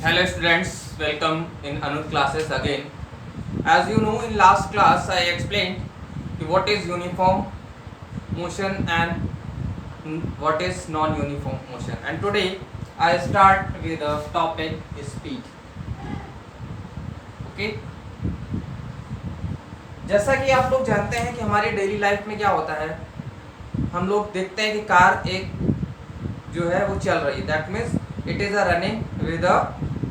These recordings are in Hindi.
Hello students, welcome in Anuj classes again. As you know, in last class I explained what is uniform motion and what is non-uniform motion, and today I start with the topic speed. Okay. जैसा कि आप लोग जानते हैं कि हमारी डेली लाइफ में क्या होता है, हम लोग देखते हैं कि कार एक जो है वो चल रही है, that means it is a running with a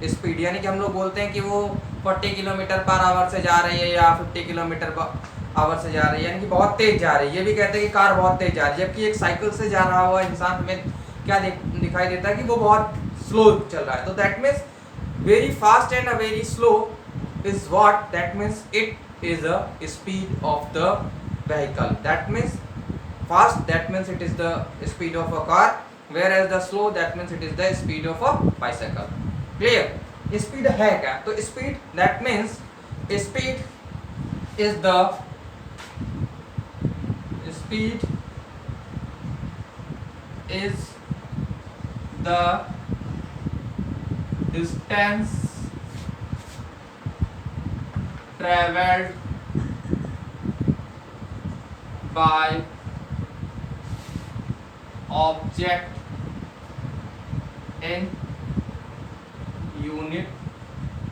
speed, यानी कि हम लोग बोलते हैं कि वो 40 किलोमीटर पर आवर से जा रही है या 50 किलोमीटर पर आवर से जा रही है, यानी कि बहुत तेज जा रही है। ये भी कहते हैं कि कार बहुत तेज जा रही है, जबकि एक साइकिल से जा रहा हुआ इंसान हमें क्या दिखाई देता है कि वो बहुत स्लो चल रहा है। तो that means very fast and a very slow is what, that means it is a speed of the vehicle. That means fast, that means it is the speed of a car, whereas the slow, that means it is the speed of a bicycle. Clear? Speed है क्या? तो speed, that means speed is the distance traveled by object in unit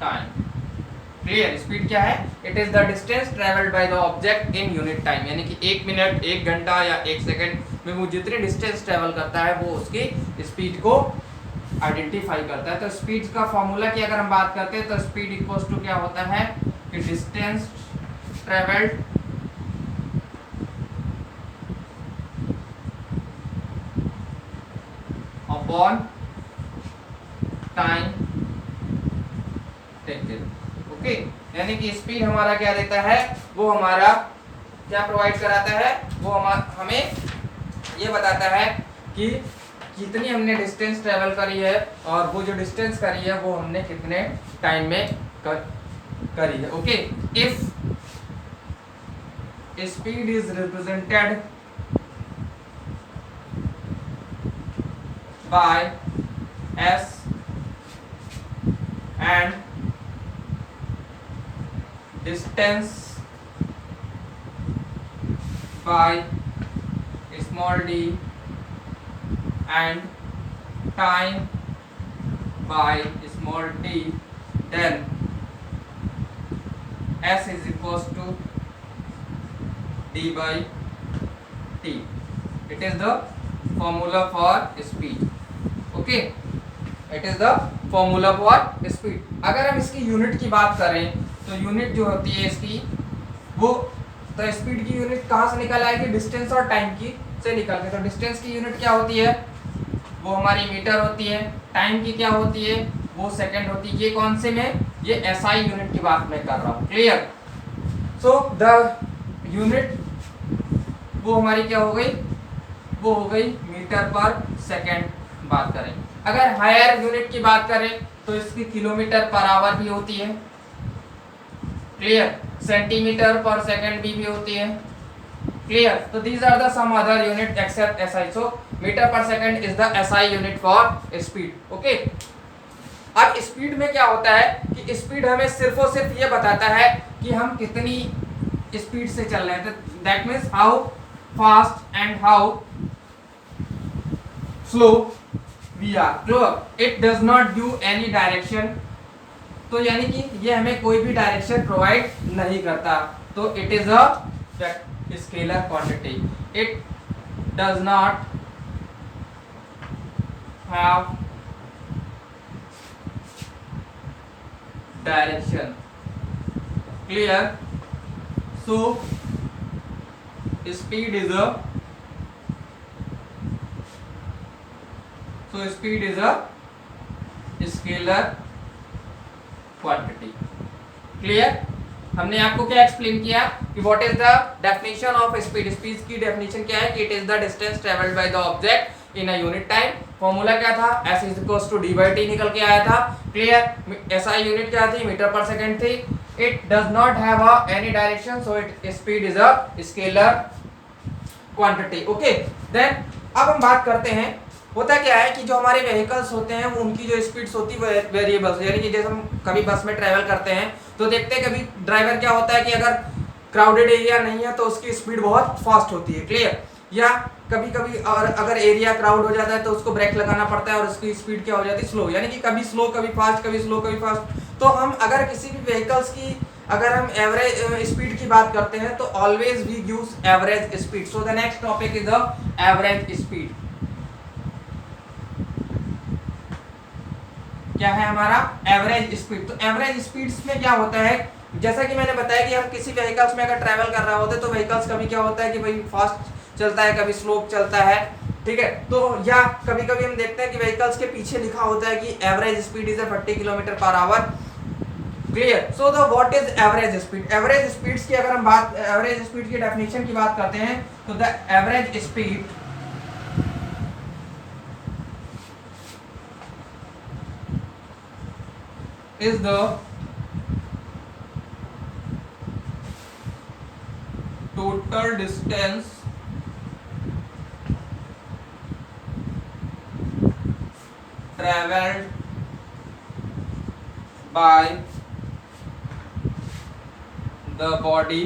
time. Clear? Speed क्या है? It is the distance travelled by the object in unit time, यानी कि 1 मिनट, 1 घंटा या 1 सेकंड में वो जितनी डिस्टेंस ट्रेवल करता है वो उसकी स्पीड को आइडेंटिफाई करता है। तो स्पीड का फॉर्मूला की अगर हम बात करते हैं तो स्पीड इक्वल्स टू क्या होता है कि distance travelled upon time taken. Okay, यानी कि स्पीड हमारा क्या देता है, वो हमारा क्या प्रोवाइड कराता है, वो हमें ये बताता है कि कितनी हमने डिस्टेंस ट्रेवल करी है और वो जो डिस्टेंस करी है वो हमने कितने टाइम में करी है। Okay, if speed is represented by s and distance by small d and time by small t, then s is equals to d by t. It is the formula for speed. Okay, it is the formula for speed. अगर हम इसकी यूनिट की बात करें तो यूनिट जो होती है इसकी वो, तो स्पीड की यूनिट कहाँ से निकल आएगी, डिस्टेंस और टाइम की से निकल के। तो डिस्टेंस की यूनिट क्या होती है, वो हमारी मीटर होती है। टाइम की क्या होती है, वो सेकंड होती है। ये कौन से में, ये एसआई यूनिट की बात मैं कर रहा हूँ। क्लियर? सो द यूनिट वो हमारी क्या हो गई, वो हो गई मीटर पर सेकंड बात करें। अगर हायर यूनिट की बात करें तो इसकी किलोमीटर पर आवर भी होती है। क्लियर? सेंटीमीटर पर सेकंड भी होती है। क्लियर? तो these are the some other unit except SI. So metre पर second is the SI unit for speed. Okay, अब स्पीड में क्या होता है कि स्पीड हमें सिर्फ और सिर्फ ये बताता है कि हम कितनी स्पीड से चल रहे हैं। That means how fast and how slow we are. Clear? It does not give any direction, तो यानी कि ये हमें कोई भी डायरेक्शन प्रोवाइड नहीं करता। तो it is a scalar quantity, it does not have direction. Clear? So speed is a speed is a scalar quantity. Clear? हमने आपको क्या एक्सप्लेन किया कि what is the definition of speed. Speed की डेफिनेशन क्या है कि it is the distance travelled by the object in a unit time. Formula क्या था, s is equals to d by t निकल के आया था। क्लियर? एसआई यूनिट क्या थी, मीटर पर सेकंड थी। It does not have any direction, so it speed is a scalar quantity. Okay, then अब हम बात करते हैं होता क्या है कि जो हमारे व्हीकल्स होते हैं वो उनकी जो स्पीड्स होती है वेरिएबल्स, यानी कि जैसे हम कभी बस में ट्रैवल करते हैं तो देखते हैं कभी ड्राइवर क्या होता है कि अगर क्राउडेड एरिया नहीं है तो उसकी स्पीड बहुत फास्ट होती है, क्लियर, या कभी कभी अगर एरिया क्राउड हो जाता है तो उसको ब्रेक लगाना पड़ता है और उसकी स्पीड क्या हो जाती है, स्लो, यानी कि कभी स्लो कभी फास्ट, कभी स्लो कभी फास्ट। तो हम अगर किसी भी व्हीकल्स की अगर हम एवरेज स्पीड की बात करते हैं तो always we use average speed. So the next topic is the average speed. क्या है हमारा एवरेज स्पीड। तो एवरेज स्पीड्स में क्या होता है, जैसा कि मैंने बताया कि हम किसी व्हीकल्स में अगर ट्रैवल कर रहे होते हैं तो व्हीकल्स कभी क्या होता है कि भाई फास्ट चलता है, कभी स्लो चलता है, ठीक है। तो या कभी कभी हम देखते हैं कि व्हीकल्स के पीछे लिखा होता है कि average speed is 40 kilometre per hour, clear. So the what is average speed. Average speeds की अगर हम बात, एवरेज स्पीड की डेफिनेशन की बात करते हैं तो the average speed is the total distance traveled by the body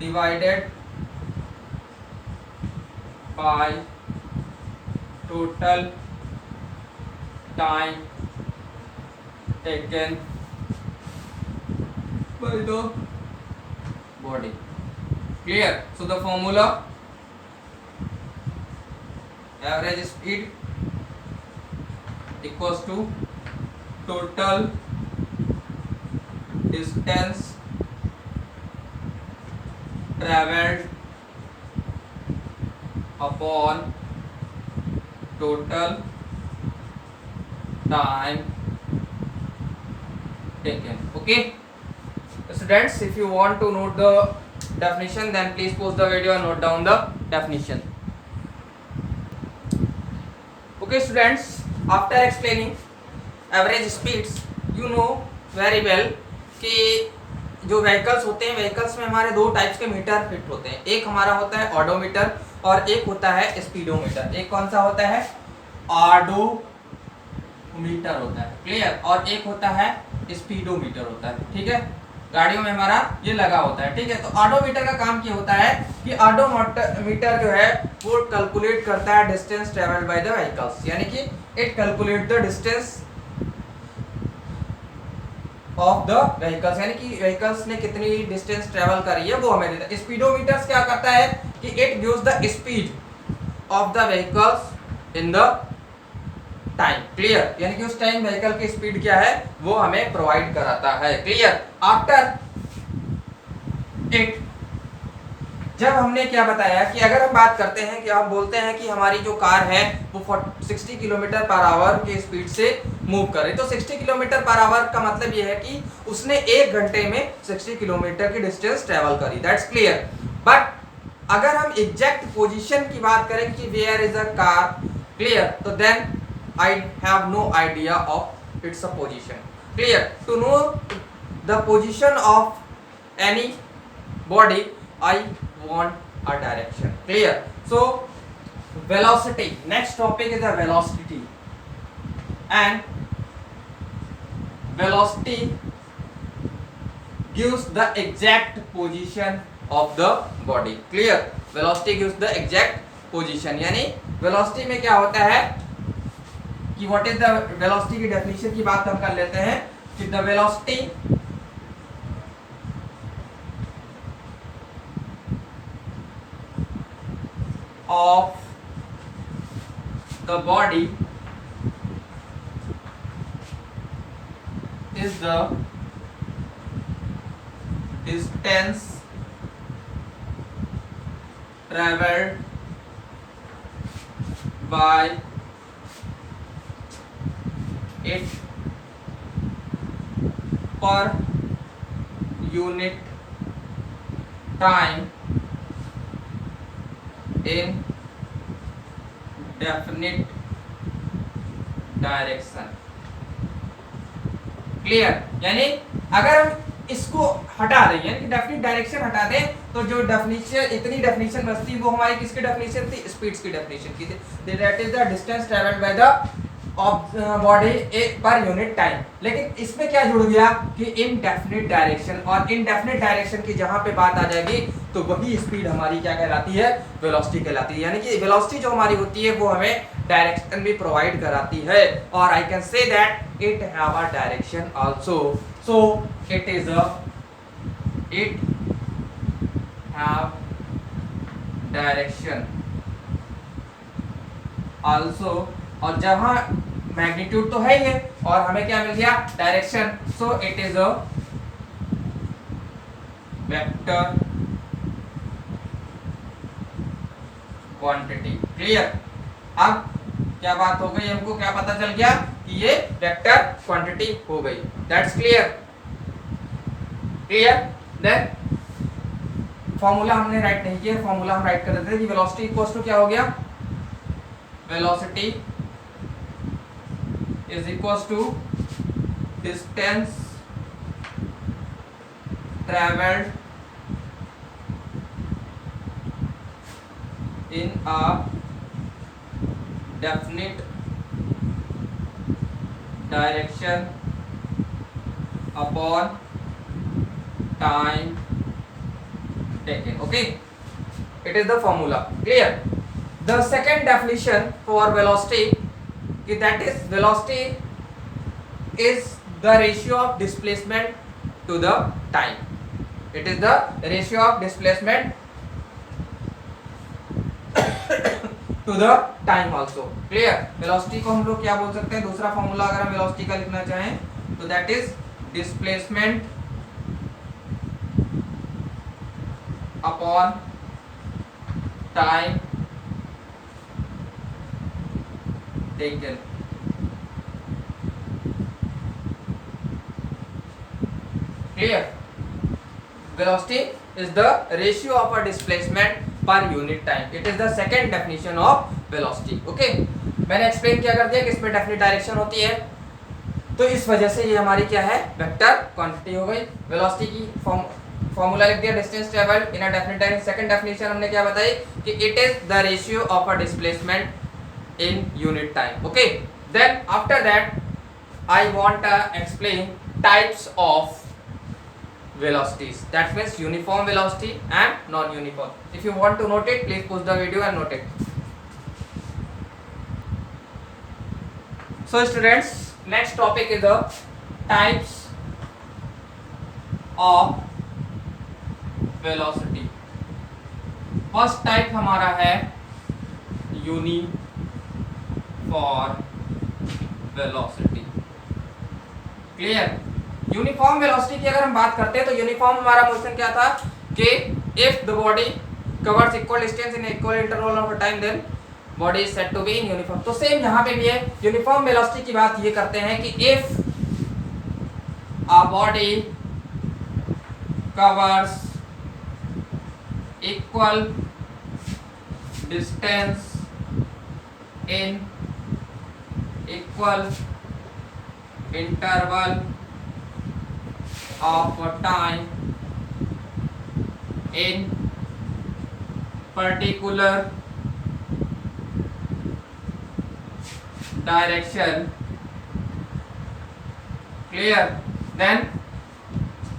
divided by total time taken by the body, clear. So the formula average speed equals to total distance traveled upon total time taken. Okay students, if you want to note the definition then please pause the video and note down the definition. Okay students, after explaining average speeds you know very well कि जो व्हीकल्स होते हैं, व्हीकल्स में हमारे दो टाइप्स के मीटर फिट होते हैं। एक हमारा होता है ऑडोमीटर और एक होता है स्पीडोमीटर। एक कौन सा होता है, ऑडोमीटर होता है, क्लियर, और एक होता है स्पीडोमीटर होता है, ठीक है। गाड़ियों में हमारा ये लगा होता है, ठीक है। तो ऑडोमीटर का काम क्या होता है कि ऑडोमीटर जो है वो कैलकुलेट करता है distance travelled by the vehicles, यानी कि it calculate the distance of the vehicles, यानी कि व्हीकल्स ने कितनी डिस्टेंस ट्रेवल करी है वो हमें देता है। स्पीडोमीटर्स क्या करता है कि it gives the speed of the vehicles in the time, clear, यानी कि उस टाइम व्हीकल की स्पीड क्या है वो हमें प्रोवाइड कराता है, क्लियर। आफ्टर इट, जब हमने क्या बताया कि अगर हम बात करते हैं कि हम बोलते हैं कि हमारी जो कार है वो 60 किलोमीटर पर आवर के स्पीड से मूव कर रही, तो 60 किलोमीटर पर आवर का मतलब ये है कि उसने एक घंटे में 60 किलोमीटर की डिस्टेंस ट्रेवल करी, दैट्स क्लियर। बट अगर हम एग्जैक्ट पोजीशन की बात करें कि where is a car, clear, तो then I have no idea of its position, clear. To know the position of any body I want a direction, clear. So velocity, next topic is the velocity, and velocity gives the exact position of the body, clear. velocity gives the exact position, यानी velocity में क्या होता है कि what is the velocity की definition की बात हम कर लेते हैं कि the velocity of the body is the distance traveled by it per unit time in definite direction, clear। यानी अगर हम इसको हटा दें, यानी कि डेफिनेट डायरेक्शन हटा दें, तो जो डेफिनेशन इतनी डेफिनेशन बचती वो हमारी किसकी डेफिनेशन थी, स्पीड्स की डेफिनेशन की थी, that is the distance travelled by the body per unit time. लेकिन इसमें क्या जुड़ गया कि इनडेफिनिट डायरेक्शन, और इनडेफिनिट डायरेक्शन की जहां पे बात आ जाएगी तो वही स्पीड हमारी क्या कहलाती है, वेलोसिटी कहलाती है। यानी कि वेलोसिटी जो हमारी होती है वो हमें डायरेक्शन भी प्रोवाइड कराती है, और I can say that it have a direction also, so it is it have direction also, और जहां मैग्नीट्यूड तो है ही है और हमें क्या मिल गया, direction, so it is a vector quantity. Clear? अब क्या बात हो गई, हमको क्या पता चल गया कि ये वेक्टर क्वांटिटी हो गई। That's clear? Clear? Then formula हमने राइट नहीं किया, फॉर्मूला हम राइट कर देते हैं कि वेलोसिटी इक्वल्स टू क्या हो गया, velocity is equals to distance traveled in a definite direction upon time taken. Okay, it is the formula. Clear? The second definition for velocity, that is velocity is the ratio of displacement to the time. It is the ratio of displacement to the time also. Clear? velocity को हम लोग क्या बोल सकते हैं, दूसरा फॉर्मूला अगर हम velocity का लिखना चाहें तो that is displacement upon time taken. Clear? Velocity is the ratio of a displacement per unit time. It is the second definition of velocity. Okay? मैंने एक्सप्लेन क्या कर दिया कि इसमें डेफिनेट डायरेक्शन होती है, तो इस वजह से ये हमारी क्या है, वेक्टर क्वांटिटी हो गई। वेलोसिटी की फॉर्मूला लिख दिया, distance travelled in a definite direction. Second definition हमने क्या बताई कि it is the ratio of a displacement in unit time. Okay, then after that I want to explain types of velocities. That means uniform velocity and non-uniform. If you want to note it, please pause the video and note it. So students, next topic is the types of velocity. First type हमारा है uniform velocity. Clear? Uniform velocity की अगर हम बात करते हैं तो यूनिफॉर्म हमारा मोशन क्या था कि if the body covers equal distance in equal interval of time then body is said to be in uniform. तो सेम यहां पे भी है, यूनिफॉर्म वेलोसिटी की बात ये करते हैं कि if a body covers equal distance in equal interval of time in particular direction. Clear? Then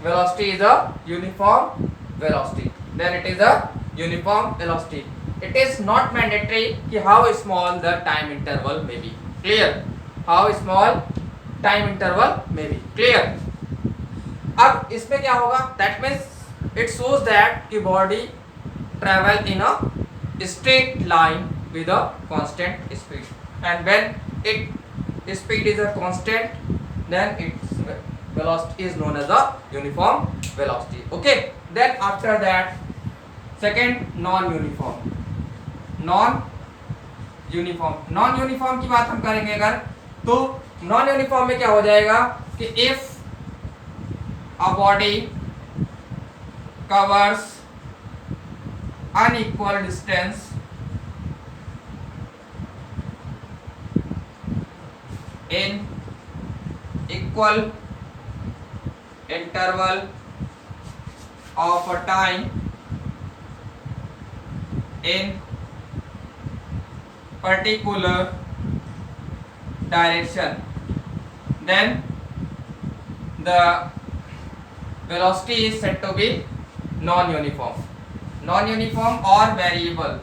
velocity is a uniform velocity. Then it is a uniform velocity. It is not mandatory कि how small the time interval may be. Clear? How small time interval में भी। क्लियर? अब इसमें क्या होगा, that means it shows that कि body travel in a straight line with a constant speed, and when it speed is a constant then its velocity is known as a uniform velocity. Okay, then after that second non uniform. Non uniform की बात हम करेंगे अगर, तो नॉन यूनिफॉर्म में क्या हो जाएगा कि if a body covers unequal distance in equal interval of a time in particular direction, then the velocity is said to be non-uniform or variable.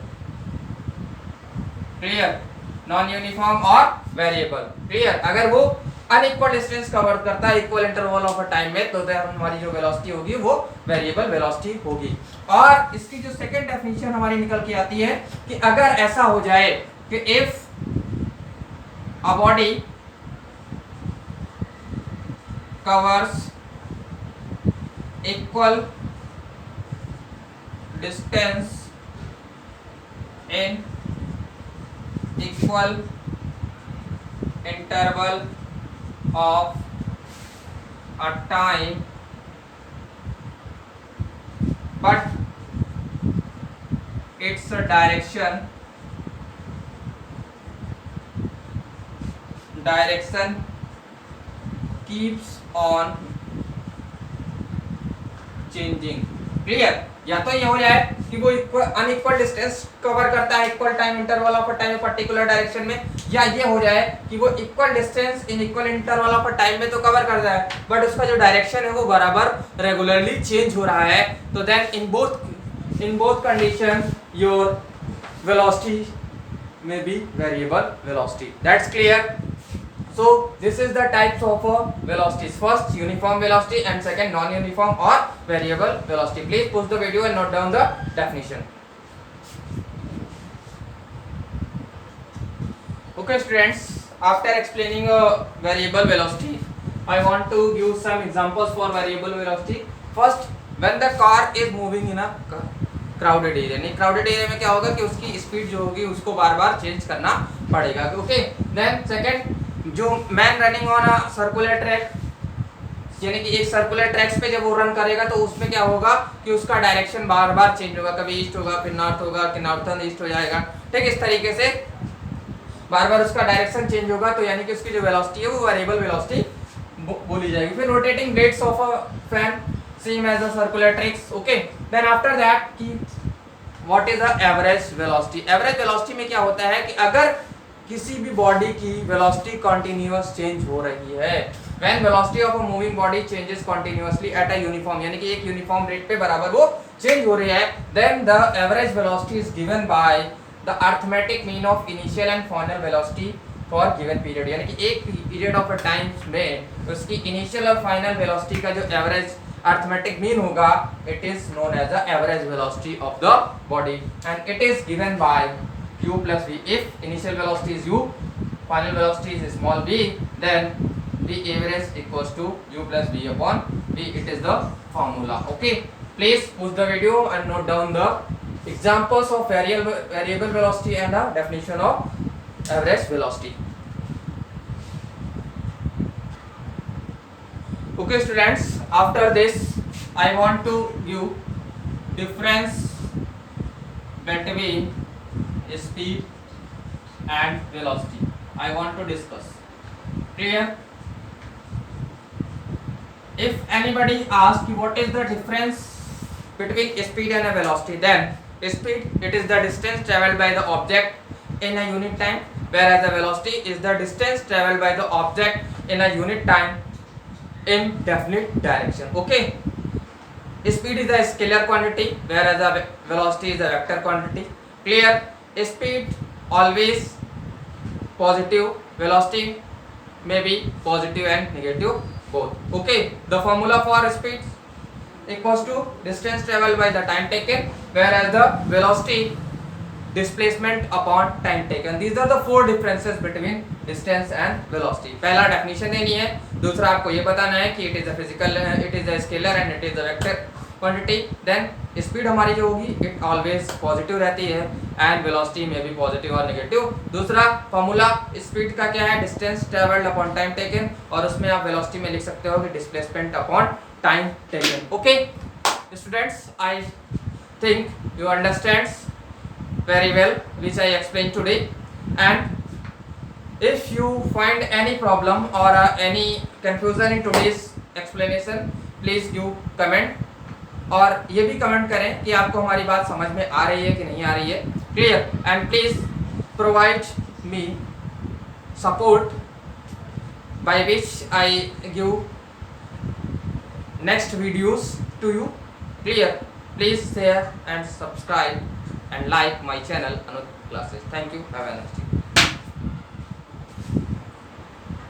Clear? Non-uniform और variable. Clear? अगर वो अनइक्वल डिस्टेंस कवर करता है equal interval of a time में, तो हमारी जो वेलोसिटी होगी वो वेरिएबल वेलोसिटी होगी. और इसकी जो सेकंड डेफिनेशन हमारी निकल के आती है कि अगर ऐसा हो जाए कि if a body covers equal distance in equal interval of a time, but its direction keeps on changing. Clear? या तो ये हो जाए कि वो अनइक्वल डिस्टेंस कवर करता है equal time interval of a time particular direction में, या ये हो जाए कि वो equal distance in equal interval of a time में तो कवर करता है, बट उसका जो डायरेक्शन है वो बराबर रेगुलरली चेंज हो रहा है. तो then in both condition your velocity में be variable velocity. That's clear? So this is the types of velocities. First, uniform velocity, and second, non-uniform or variable velocity. Please pause the video and note down the definition. Okay students, after explaining variable velocity, I want to give some examples for variable velocity. First, when the car is moving in a crowded area. नहीं, crowded area में क्या होगा कि उसकी स्पीड जो होगी उसको बार बार चेंज करना पड़ेगा. ओके. देन सेकंड, जो man running on a circular track, यानी कि एक सर्कुलर ट्रैक्स पे जब वो रन करेगा तो उसमें क्या होगा कि उसका डायरेक्शन बार बार चेंज होगा, कभी ईस्ट होगा, फिर नॉर्थ होगा, कि नॉर्थर्न ईस्ट हो जाएगा. ठीक, इस तरीके से बार बार उसका डायरेक्शन चेंज होगा, तो यानी कि उसकी जो वेलोसिटी है वो वेरिएबल वेलोसिटी बोली जाएगी. फिर rotating blades of a fan same as a circular tracks. Okay. Then after that कि what is the average velocity. Average velocity में क्या होता है कि अगर किसी भी बॉडी की वेलोसिटी कंटीन्यूअस चेंज हो रही है, when velocity of a moving body changes continuously at a uniform, यानी कि एक यूनिफॉर्म रेट पे बराबर वो चेंज हो रही है, then the average velocity is given by the arithmetic mean of initial and final velocity for given period. यानी कि एक पीरियड ऑफ अ टाइम में उसकी इनिशियल और फाइनल वेलोसिटी का जो एवरेज अरिथमेटिक मीन होगा, it is known as the average velocity of the body, and it is given by u plus v. If initial velocity is u, final velocity is small v, then v average equals to u plus v upon v. It is the formula. Okay. Please pause the video and note down the examples of variable velocity and the definition of average velocity. Okay students, after this I want to give difference between speed and velocity. I want to discuss. Clear? If anybody asks what is the difference between speed and a velocity, then speed, it is the distance traveled by the object in a unit time, whereas the velocity is the distance traveled by the object in a unit time in definite direction. Okay. Speed is a scalar quantity, whereas the velocity is a vector quantity. Clear? Speed always positive, velocity may be positive and negative both. Okay. The formula for speed equals to distance traveled by the time taken, whereas the velocity displacement upon time taken. These are the four differences between distance and velocity. पहला definition देनी है, दूसरा आपको ये बताना है कि it is a physical, it is a scalar and it is a vector quantity. Then speed हमारी जो होगी इट ऑलवेज पॉजिटिव रहती है, एंड वेलोसिटी में भी पॉजिटिव और नेगेटिव. दूसरा फॉर्मूला स्पीड का क्या है, distance travelled upon time taken, और उसमें आप वेलोसिटी में लिख सकते हो कि displacement upon time taken. Okay students, I think you understand very well which I explained today, and if you find any problem or any confusion in today's explanation, please give comment, और ये भी कमेंट करें कि आपको हमारी बात समझ में आ रही है कि नहीं आ रही है, clear, and please provide me support by which I give next videos to you, clear. Please share and subscribe and like my channel Anuj Classes. Thank you, have a nice day.